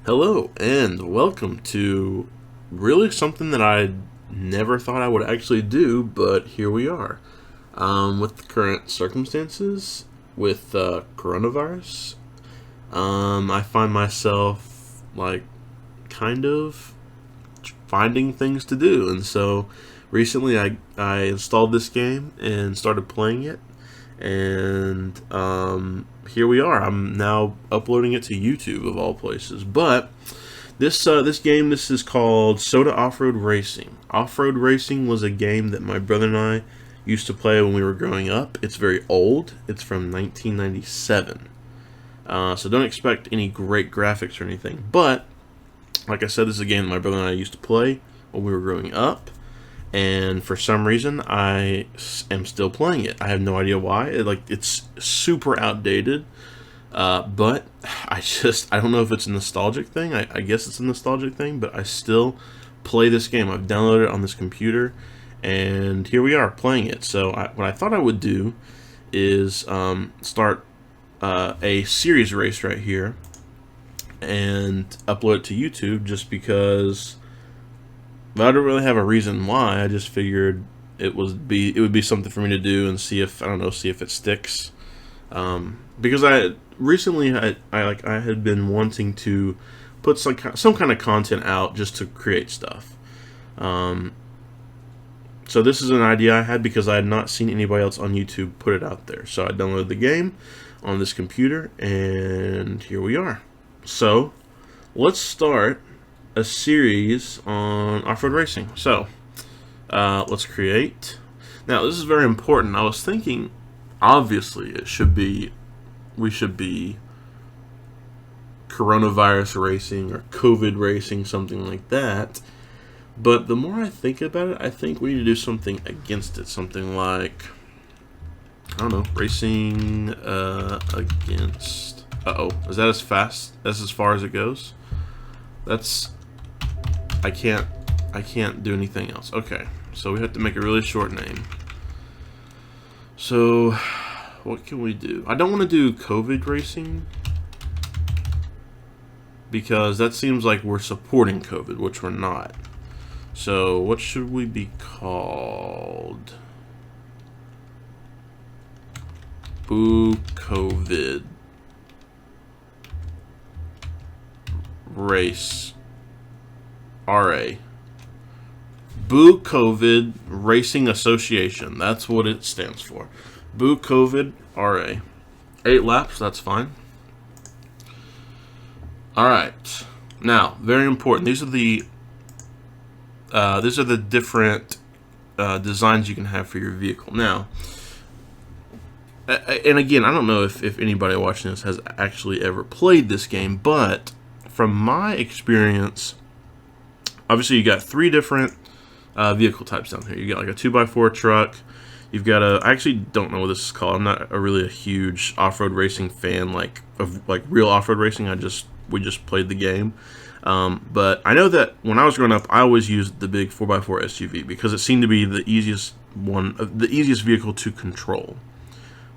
Hello, and welcome to really something that I never thought I would actually do, but here we are. With the current circumstances, with coronavirus, I find myself, kind of finding things to do. And so recently I installed this game and started playing it. And here we are. I'm now uploading it to YouTube of all places. But this game, this is called Soda Off-Road Racing. Off-Road Racing was a game that my brother and I used to play when we were growing up. It's very old. It's from 1997. So don't expect any great graphics or anything. But like I said, this is a game that my brother and I used to play when we were growing up. And for some reason, I am still playing it. I have no idea why. It's super outdated. But I don't know if it's a nostalgic thing. I guess it's a nostalgic thing, but I still play this game. I've downloaded it on this computer, and here we are playing it. So what I thought I would do is start a series race right here and upload it to YouTube, just because. But I don't really have a reason why. I just figured it would be something for me to do and see if it sticks. Because I had been wanting to put some kind of content out just to create stuff. So this is an idea I had because I had not seen anybody else on YouTube put it out there. So I downloaded the game on this computer, and here we are. So let's start a series on off-road racing. So let's create. Now this is very important. I was thinking, obviously we should be coronavirus racing or COVID racing, something like that. But the more I think about it, I think we need to do something against it. Something like, I don't know, racing against. Is that as fast? That's as far as it goes? I can't do anything else. Okay, so we have to make a really short name. So what can we do? I don't want to do COVID racing because that seems like we're supporting COVID, which we're not. So what should we be called? Boo COVID Race RA. Boo COVID Racing Association. That's what it stands for. Boo COVID RA. 8 laps, that's fine. Alright. Now, very important. These are the different designs you can have for your vehicle. Now, and again, I don't know if anybody watching this has actually ever played this game, but from my experience, obviously you got 3 different vehicle types down here. You got like a 2x4 truck. You've got I actually don't know what this is called. I'm not really a huge off-road racing fan, of real off-road racing. We just played the game. But I know that when I was growing up, I always used the big 4x4 SUV because it seemed to be the easiest vehicle to control.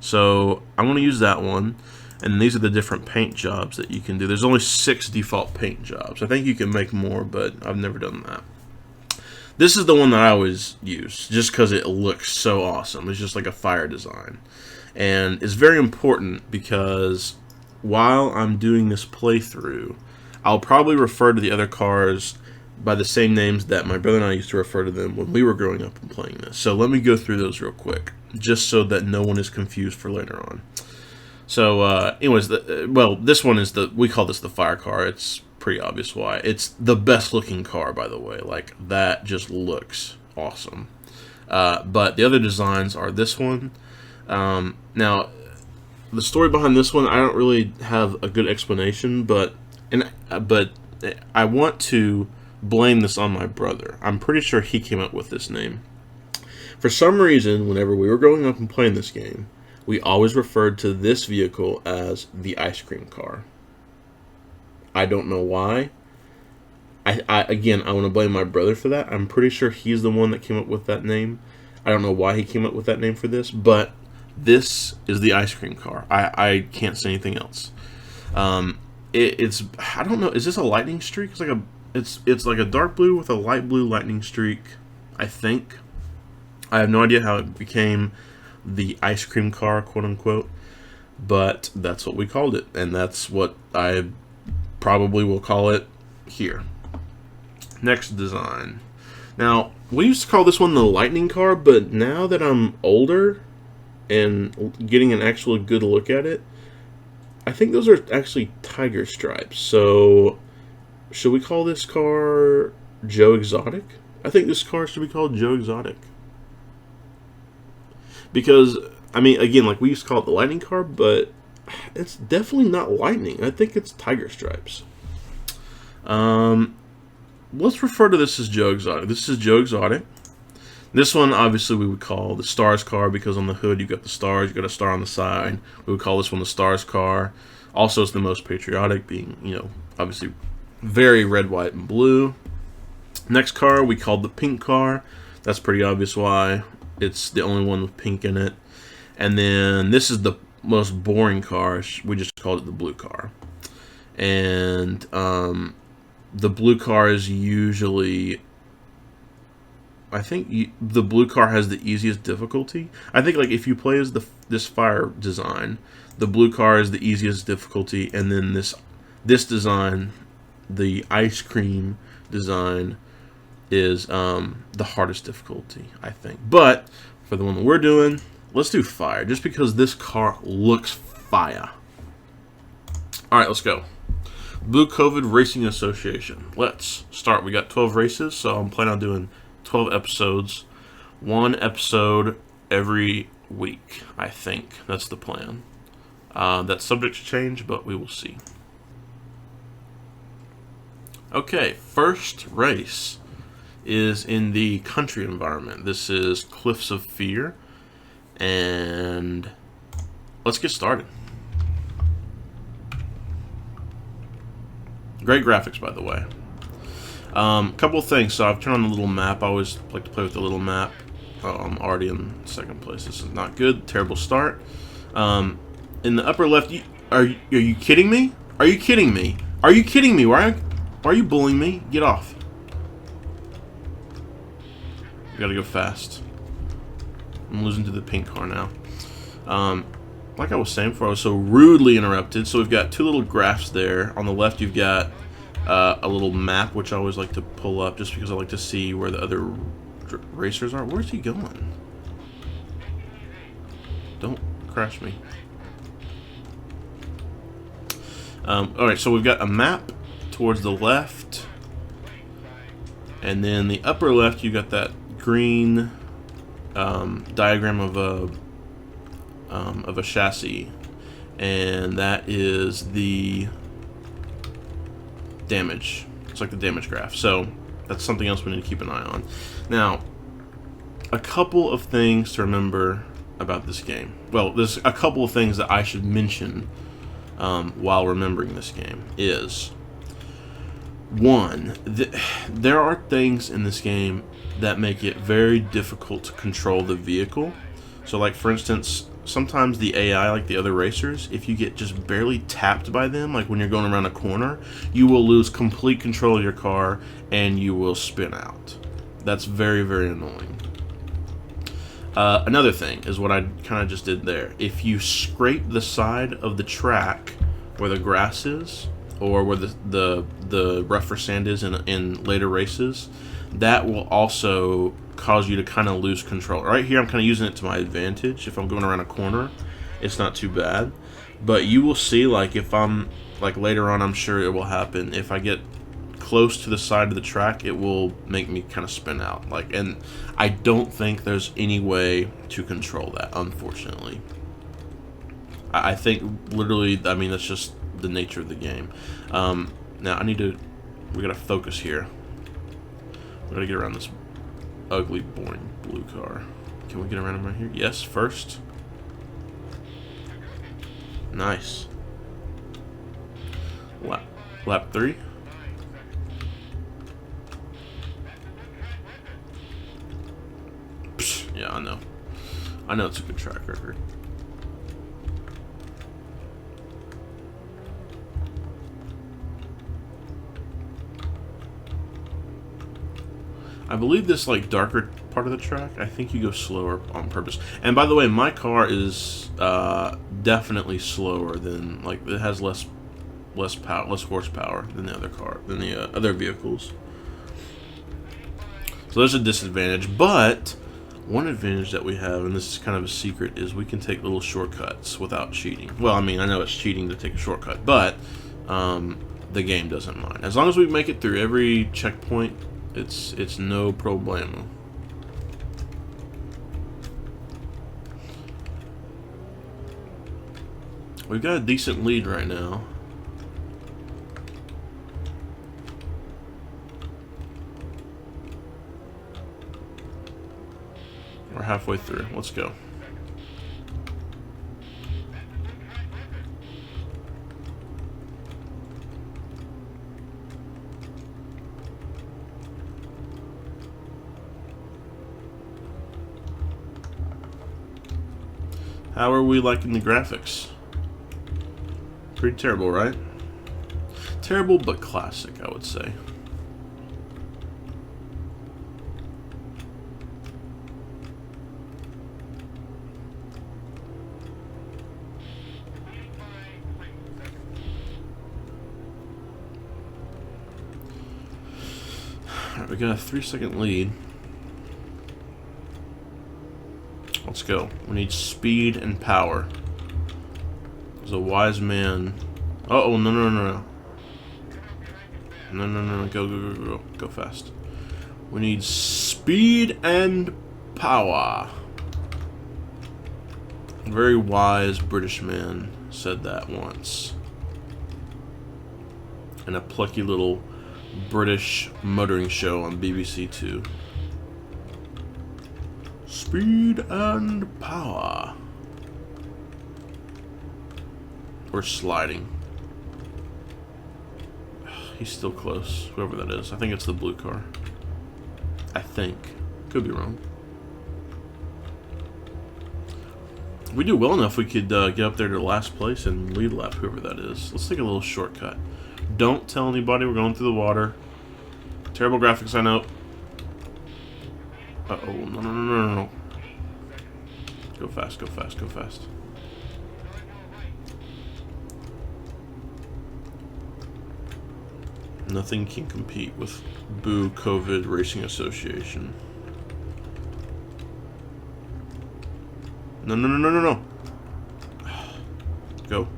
So I'm going to use that one. And these are the different paint jobs that you can do. There's only 6 default paint jobs. I think you can make more, but I've never done that. This is the one that I always use, just because it looks so awesome. It's just like a fire design. And it's very important because while I'm doing this playthrough, I'll probably refer to the other cars by the same names that my brother and I used to refer to them when we were growing up and playing this. So let me go through those real quick, just so that no one is confused for later on. So, anyways, this one is we call this the fire car. It's pretty obvious why. It's the best looking car, by the way. Like, that just looks awesome. But the other designs are this one. Now, the story behind this one, I don't really have a good explanation, but I want to blame this on my brother. I'm pretty sure he came up with this name. For some reason, whenever we were growing up and playing this game, we always referred to this vehicle as the ice cream car. I don't know why. Again, I want to blame my brother for that. I'm pretty sure he's the one that came up with that name. I don't know why he came up with that name for this, but this is the ice cream car. I can't say anything else. it's I don't know. Is this a lightning streak? It's like a dark blue with a light blue lightning streak. I think. I have no idea how it became the ice cream car, quote unquote, but that's what we called it, and that's what I probably will call it here. Next design. Now, we used to call this one the lightning car, but now that I'm older and getting an actual good look at it, I think those are actually tiger stripes. So, should we call this car Joe Exotic? I think this car should be called Joe Exotic. Because, I mean, again, like we used to call it the lightning car, but it's definitely not lightning. I think it's tiger stripes. Let's refer to this as Joe Exotic. This is Joe Exotic. This one, obviously, we would call the Stars car because on the hood, you've got the stars, you've got a star on the side. We would call this one the Stars car. Also, it's the most patriotic, being, you know, obviously very red, white, and blue. Next car, we called the pink car. That's pretty obvious why. It's the only one with pink in it. And then this is the most boring car. We just called it the blue car. And the blue car is usually... I think the blue car has the easiest difficulty. I think like if you play as this fire design, the blue car is the easiest difficulty, and then this design, the ice cream design, is the hardest difficulty, I think. But for the one that we're doing, let's do fire, just because this car looks fire. All right, let's go. Blue COVID Racing Association. Let's start. We got 12 races, so I'm planning on doing 12 episodes, 1 episode every week. I think that's the plan. That's subject to change, but we will see. Okay, first race is in the country environment. This is Cliffs of Fear, and let's get started. Great graphics, by the way. Couple of things. So I've turned on the little map. I always like to play with the little map. I'm already in second place. This is not good. Terrible start. In the upper left, are you kidding me? Are you kidding me? Are you kidding me? Why are you bullying me? Get off. Gotta go fast. I'm losing to the pink car now. Like I was saying before, I was so rudely interrupted. So we've got two little graphs there. On the left, you've got a little map, which I always like to pull up just because I like to see where the other racers are. Where's he going? Don't crash me. Alright, so we've got a map towards the left. And then the upper left, you got that green diagram of a chassis, and that is the damage. It's like the damage graph. So that's something else we need to keep an eye on. Now, a couple of things to remember about this game. Well, there's a couple of things that I should mention while remembering this game. Is one, there are things in this game that make it very difficult to control the vehicle. So like for instance, sometimes the AI, like the other racers, if you get just barely tapped by them, like when you're going around a corner, you will lose complete control of your car and you will spin out. That's very, very annoying. Another thing is what I kind of just did there. If you scrape the side of the track where the grass is, or where the rougher sand is in later races, that will also cause you to kind of lose control. Right here, I'm kind of using it to my advantage. If I'm going around a corner, it's not too bad. But you will see, like, if I'm, like, later on, I'm sure it will happen. If I get close to the side of the track, it will make me kind of spin out. Like, and I don't think there's any way to control that, unfortunately. I think, literally, I mean, that's just the nature of the game. Now, we gotta focus here. We gotta get around this ugly, boring blue car. Can we get around him right here? Yes, first. Nice. Lap 3. Psh, yeah, I know. I know it's a good track record. I believe this like darker part of the track, I think you go slower on purpose. And by the way, my car is definitely slower than, like, it has less horsepower than the other vehicles. So there's a disadvantage, but one advantage that we have, and this is kind of a secret, is we can take little shortcuts without cheating. Well, I mean, I know it's cheating to take a shortcut, but the game doesn't mind. As long as we make it through every checkpoint, it's no problemo. We've got a decent lead right now. We're halfway through. Let's go. How are we liking the graphics? Pretty terrible, right? Terrible but classic, I would say. Alright, we got a 3-second lead. Let's go. We need speed and power. There's a wise man. Oh, no, no, no, no. No, no, no, no. Go, go, go, go. Go fast. We need speed and power. A very wise British man said that once. In a plucky little British motoring show on BBC Two. Speed and power. We're sliding. He's still close, whoever that is. I think it's the blue car. I think. Could be wrong. If we do well enough, we could get up there to last place and lead lap whoever that is. Let's take a little shortcut. Don't tell anybody we're going through the water. Terrible graphics, I know. Uh-oh, no, no, no, no, no. Go fast, go fast, go fast. Nothing can compete with Boo COVID Racing Association. No, no, no, no, no, no. Go.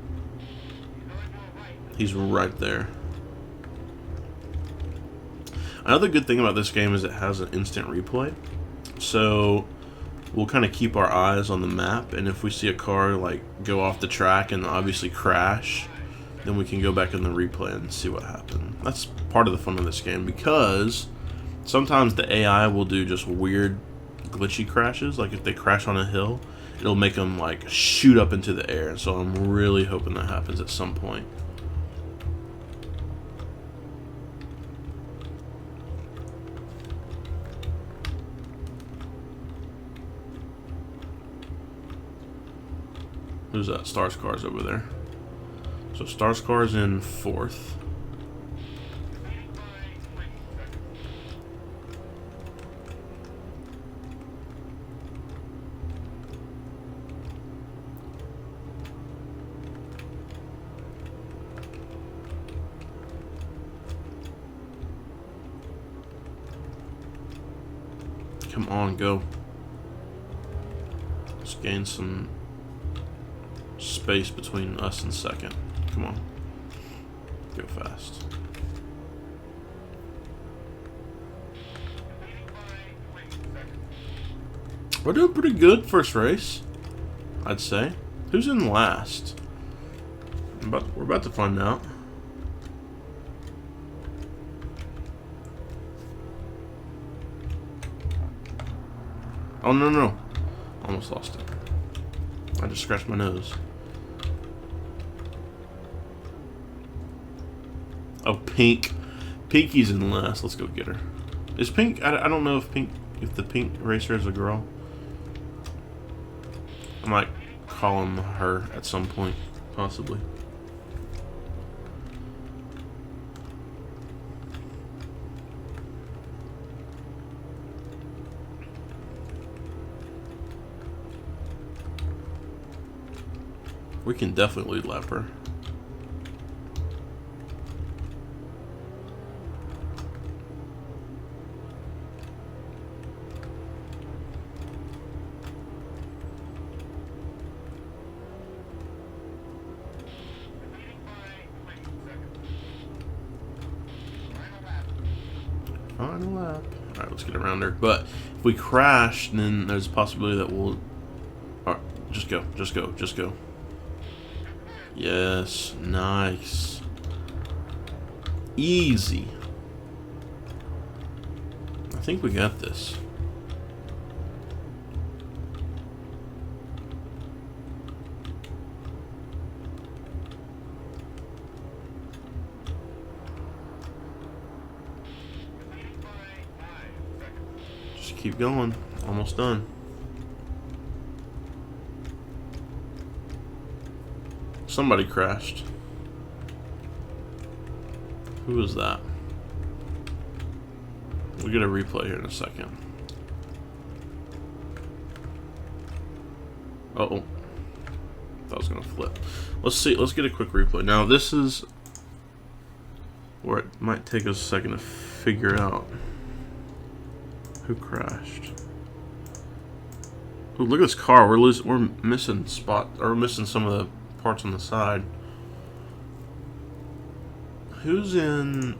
He's right there. Another good thing about this game is it has an instant replay. So we'll kind of keep our eyes on the map, and if we see a car like go off the track and obviously crash, then we can go back in the replay and see what happened. That's part of the fun of this game, because sometimes the AI will do just weird glitchy crashes. Like if they crash on a hill, it'll make them like shoot up into the air. So I'm really hoping that happens at some point. Who's that? Stars Cars over there. So Stars Cars in 4th. Come on, go. Let's gain some space between us and second. Come on. Go fast. We're doing pretty good first race, I'd say. Who's in last? We're about to find out. Oh, no, no. Almost lost it. I just scratched my nose. Oh, Pink. Pinky's in last. Let's go get her. Is Pink... I don't know if the Pink racer is a girl. I might call him her at some point, possibly. We can definitely lead Leper. Final lap. Alright, let's get around her. But if we crash, then there's a possibility that we'll... Alright, just go, just go, just go. Yes, nice. Easy. I think we got this. Just keep going. Almost done. Somebody crashed. Who was that? We'll get a replay here in a second. Uh-oh. Thought I was gonna flip. Let's see. Let's get a quick replay. Now this is where it might take us a second to figure out who crashed. Ooh, look at this car. We're missing missing some of the parts on the side. Who's in...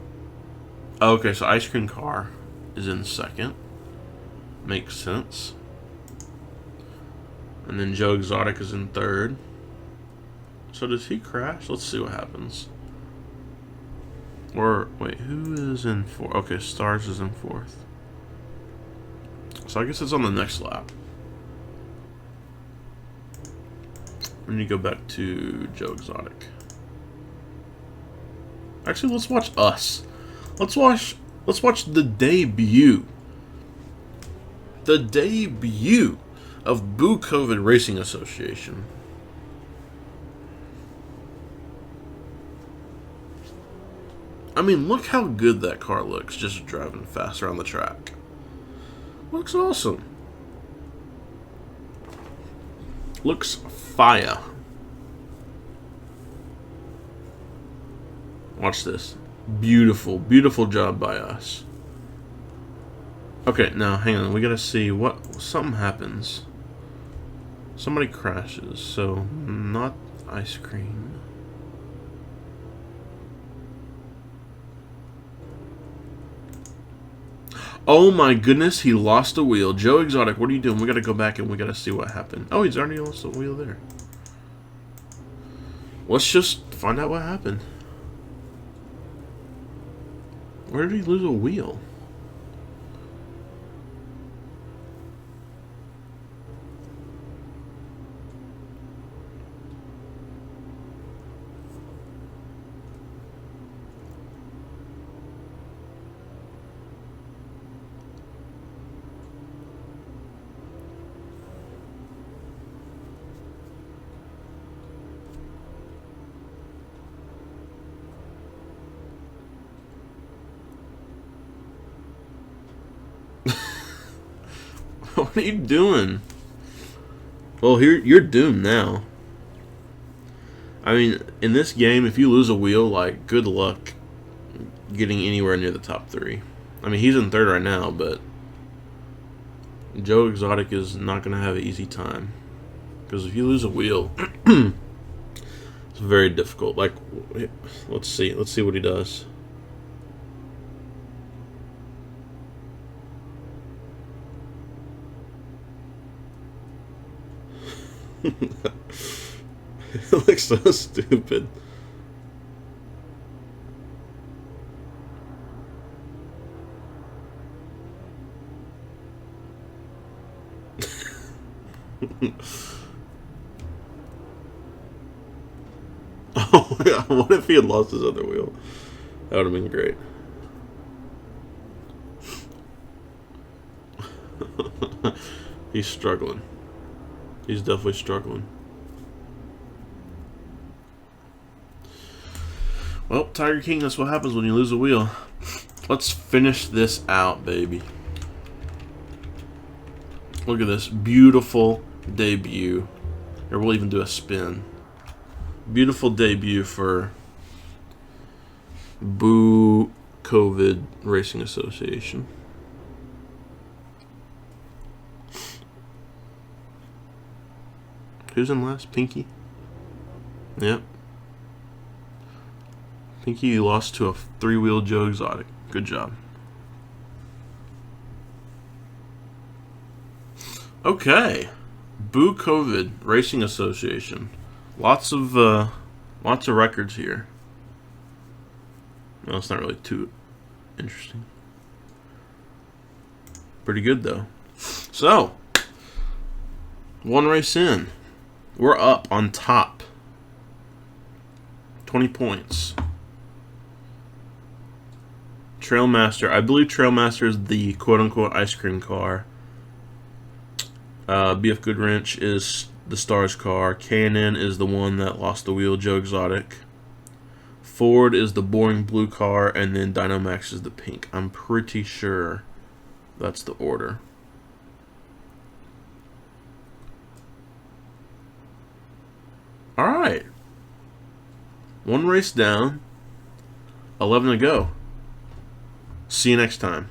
Oh, okay, so Ice Cream Car is in second. Makes sense. And then Joe Exotic is in third. So does he crash? Let's see what happens. Or, wait, who is in fourth? Okay, Stars is in fourth. So I guess it's on the next lap. We need to go back to Joe Exotic. Actually, let's watch us. Let's watch the debut. The debut of Boo COVID Racing Association. I mean, look how good that car looks just driving fast around the track. Looks awesome. Looks fire. Watch this. Beautiful, beautiful job by us. Okay, now hang on. We gotta see what... Something happens. Somebody crashes, so not Ice Cream. Oh my goodness, he lost a wheel. Joe Exotic, what are you doing? We gotta go back and we gotta see what happened. Oh, he's already lost a wheel there. Let's just find out what happened. Where did he lose a wheel? What are you doing? Well, you're doomed now. I mean, in this game, if you lose a wheel, like, good luck getting anywhere near the top 3. I mean, he's in third right now, but Joe Exotic is not going to have an easy time. Because if you lose a wheel, it's very difficult. Like, let's see what he does. It looks so stupid. Oh, yeah. What if he had lost his other wheel? That would have been great. He's struggling. He's definitely struggling. Well, Tiger King, that's what happens when you lose a wheel. Let's finish this out, baby. Look at this beautiful debut. Here, we'll even do a spin. Beautiful debut for Boo COVID Racing Association. Who's in last? Pinky? Yep. Pinky lost to a three-wheel Joe Exotic. Good job. Okay. Boo COVID Racing Association. Lots of records here. Well, it's not really too interesting. Pretty good though. So, one race in. We're up on top. 20 points. Trailmaster. I believe Trailmaster is the quote-unquote ice cream car. BF Goodwrench is the Stars car. K&N is the one that lost the wheel, Joe Exotic. Ford is the boring blue car, and then Dynamax is the pink. I'm pretty sure that's the order. Alright. One race down. 11 to go. See you next time.